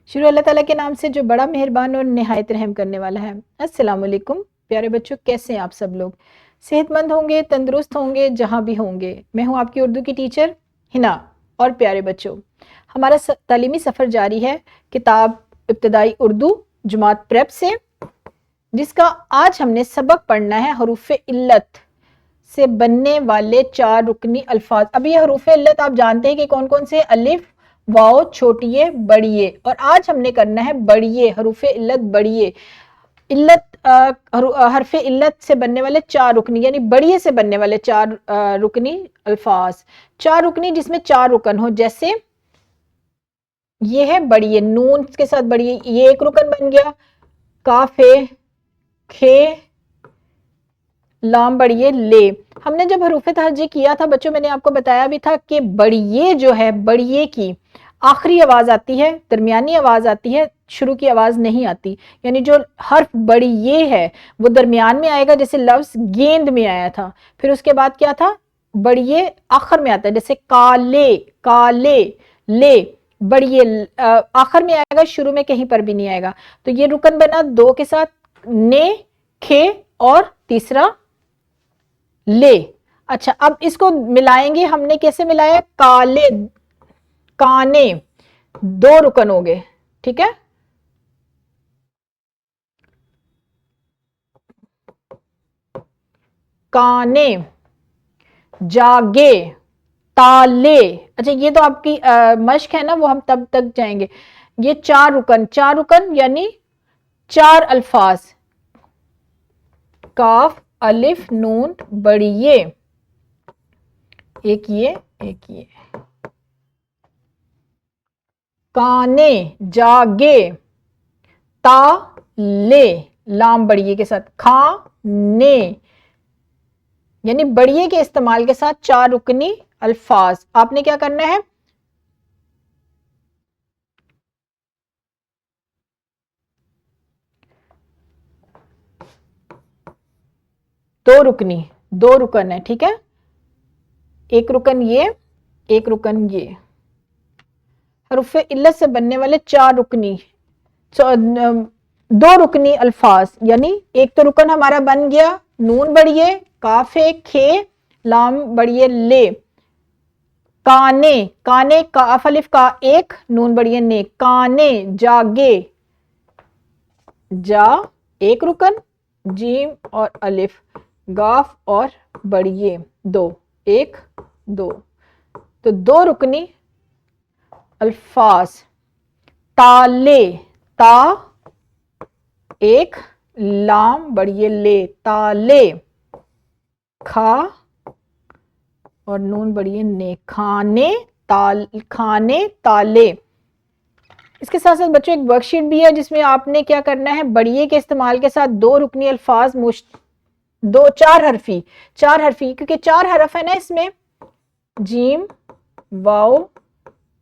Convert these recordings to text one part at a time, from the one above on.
شروع اللہ تعالیٰ کے نام سے جو بڑا مہربان اور نہایت رحم کرنے والا ہے۔ السلام علیکم پیارے بچوں، کیسے ہیں آپ سب لوگ؟ صحت مند ہوں گے، تندرست ہوں گے، جہاں بھی ہوں گے۔ میں ہوں آپ کی اردو کی ٹیچر ہنا۔ اور پیارے بچوں، ہمارا تعلیمی سفر جاری ہے کتاب ابتدائی اردو جماعت پریپ سے، جس کا آج ہم نے سبق پڑھنا ہے حروف علت سے بننے والے 4 رکنی الفاظ۔ اب یہ حروف علت آپ جانتے ہیں کہ کون کون سے؟ الف، واو، چھوٹیے، بڑیے۔ اور آج ہم نے کرنا ہے بڑیے، حروف علت بڑیے۔ حرف علت سے بننے والے 4 رکنی، یعنی بڑیے سے بننے والے 4 رکنی الفاظ۔ 4 رکنی جس میں 4 رکن ہو، جیسے یہ ہے بڑیے، نون کے ساتھ بڑیے، یہ ایک رکن بن گیا۔ کاف کھے لام بڑیے لے۔ ہم نے جب حروف تہجی کیا تھا بچوں، میں نے آپ کو بتایا بھی تھا کہ بڑیے جو ہے، بڑیے کی آخری آواز آتی ہے، درمیانی آواز آتی ہے، شروع کی آواز نہیں آتی۔ یعنی جو حرف بڑیے ہے وہ درمیان میں آئے گا، جیسے لفظ گیند میں آیا تھا۔ پھر اس کے بعد کیا تھا؟ بڑیے آخر میں آتا ہے، جیسے کالے، کالے، لے۔ بڑیے آخر میں آئے گا، شروع میں کہیں پر بھی نہیں آئے گا۔ تو یہ رکن بنا 2 کے ساتھ، نے، کھے اور تیسرا لے۔ اچھا، اب اس کو ملائیں گے، ہم نے کیسے ملایا؟ کالے، کانے، 2 رکن ہو گئے، ٹھیک ہے۔ کانے، جاگے، تالے۔ اچھا، یہ تو آپ کی مشق ہے نا، وہ ہم تب تک جائیں گے۔ یہ 4 رکن، 4 رکن یعنی 4 الفاظ، کاف، الف، نون، بڑیے، ایک یہ، ایک یہ۔ کانے، جاگے، تا لے، لام بڑیے کے ساتھ، کھانے، یعنی بڑیے کے استعمال کے ساتھ 4 رکنی الفاظ۔ آپ نے کیا کرنا ہے؟ دو رکن ہے، ٹھیک ہے۔ ایک رکن یہ، ایک رکن یہ۔ حروف علت سے بننے والے 4 رکنی، 2 رکنی الفاظ، یعنی ایک تو رکن ہمارا بن گیا نون بڑیے، کاف کھے لام بڑیے لے۔ کانے، کانے، کاف الف کا ایک، نون بڑیے نے، کانے، جاگے، جا ایک رکن، جیم اور الف، گاف اور بڑیے 2، 1 2۔ تو 2 رکنی الفاظ، تالے، تا ایک، لام بڑیے لے، تالے، کھا اور نون بڑیے نے، کھانے، کھانے، تالے۔ اس کے ساتھ ساتھ بچوں ایک ورک شیٹ بھی ہے، جس میں آپ نے کیا کرنا ہے؟ بڑیے کے استعمال کے ساتھ 2 رکنی الفاظ، 4 حرفی، کیونکہ 4 حرف ہے نا اس میں، جیم، واو،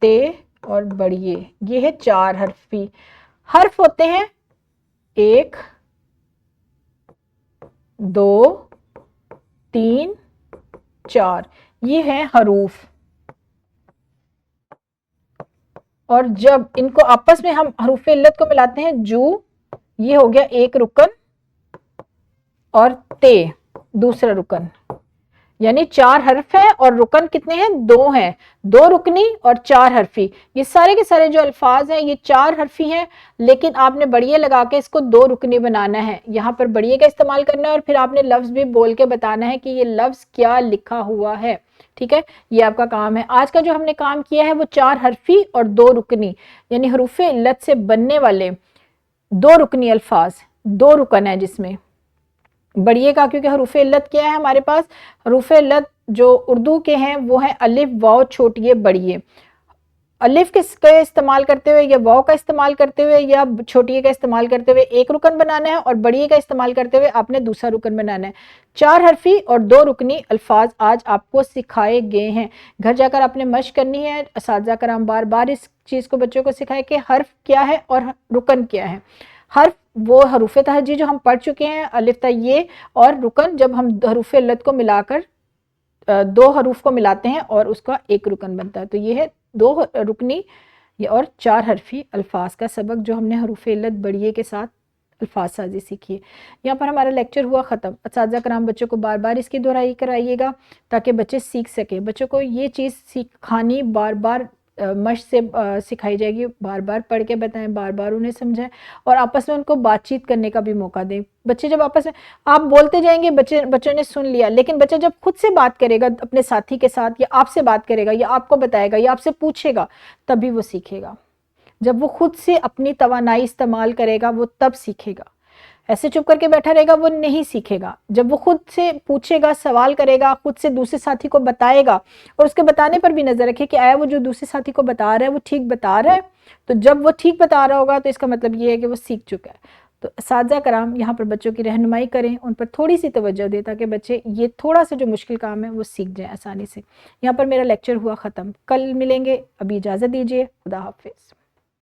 تے اور بڑیے، یہ ہے 4 حرفی۔ حرف ہوتے ہیں 1 2 3 4، یہ ہیں حروف۔ اور جب ان کو آپس میں ہم حروف علت کو ملاتے ہیں، جو یہ ہو گیا 1 رکن اور تے دوسرا رکن، یعنی 4 حرف ہے اور رکن کتنے ہیں؟ 2 ہیں، 2 رکنی اور 4 حرفی۔ یہ سارے کے سارے جو الفاظ ہیں یہ 4 حرفی ہیں، لیکن آپ نے بڑیے لگا کے اس کو 2 رکنی بنانا ہے۔ یہاں پر بڑیے کا استعمال کرنا ہے اور پھر آپ نے لفظ بھی بول کے بتانا ہے کہ یہ لفظ کیا لکھا ہوا ہے، ٹھیک ہے۔ یہ آپ کا کام ہے۔ آج کا جو ہم نے کام کیا ہے وہ 4 حرفی اور 2 رکنی، یعنی حروف علت سے بننے والے 2 رکنی الفاظ، 2 رکن ہے جس میں بڑیے کا، کیونکہ حروف علت کیا ہے ہمارے پاس؟ حروف علت جو اردو کے ہیں وہ ہیں الف، واو، چھوٹیے، بڑیے۔ الف کا استعمال کرتے ہوئے یا واو کا استعمال کرتے ہوئے یا چھوٹیے کا استعمال کرتے ہوئے 1 رکن بنانا ہے، اور بڑیے کا استعمال کرتے ہوئے آپ نے دوسرا رکن بنانا ہے۔ 4 حرفی اور 2 رکنی الفاظ آج آپ کو سکھائے گئے ہیں۔ گھر جا کر آپ نے مشق کرنی ہے۔ اساتذہ کرام بار بار اس چیز کو بچوں کو سکھائے کہ حرف کیا ہے اور رکن کیا ہے۔ حرف وہ حروف تہجی جو ہم پڑھ چکے ہیں، الف تا یہ، اور رکن جب ہم حروف علت کو ملا کر 2 حروف کو ملاتے ہیں اور اس کا 1 رکن بنتا ہے، تو یہ ہے 2 رکنی یہ اور 4 حرفی الفاظ کا سبق جو ہم نے حروف علت بڑھیے کے ساتھ الفاظ سازی سیکھی ہے۔ یہاں پر ہمارا لیکچر ہوا ختم۔ اساتذہ کرام بچوں کو بار بار اس کی دہرائی کرائیے گا تاکہ بچے سیکھ سکیں۔ بچوں کو یہ چیز سکھانی بار بار مشق سے سکھائی جائے گی، بار بار پڑھ کے بتائیں، بار بار انہیں سمجھائیں اور آپس میں ان کو بات چیت کرنے کا بھی موقع دیں۔ بچے جب آپس میں آپ بولتے جائیں گے، بچوں نے سن لیا، لیکن بچہ جب خود سے بات کرے گا اپنے ساتھی کے ساتھ، یا آپ سے بات کرے گا، یا آپ کو بتائے گا، یا آپ سے پوچھے گا، تبھی وہ سیکھے گا۔ جب وہ خود سے اپنی توانائی استعمال کرے گا وہ تب سیکھے گا۔ ایسے چپ کر کے بیٹھا رہے گا وہ نہیں سیکھے گا۔ جب وہ خود سے پوچھے گا، سوال کرے گا، خود سے دوسرے ساتھی کو بتائے گا، اور اس کے بتانے پر بھی نظر رکھے کہ آیا وہ جو دوسرے ساتھی کو بتا رہا ہے وہ ٹھیک بتا رہا ہے، تو جب وہ ٹھیک بتا رہا ہوگا تو اس کا مطلب یہ ہے کہ وہ سیکھ چکا ہے۔ تو اساتذہ کرام یہاں پر بچوں کی رہنمائی کریں، ان پر تھوڑی سی توجہ دیں تاکہ بچے یہ تھوڑا سا جو مشکل کام ہے وہ سیکھ جائیں آسانی سے۔ یہاں پر میرا لیکچر ہوا ختم، کل ملیں گے، ابھی اجازت دیجیے، خدا حافظ۔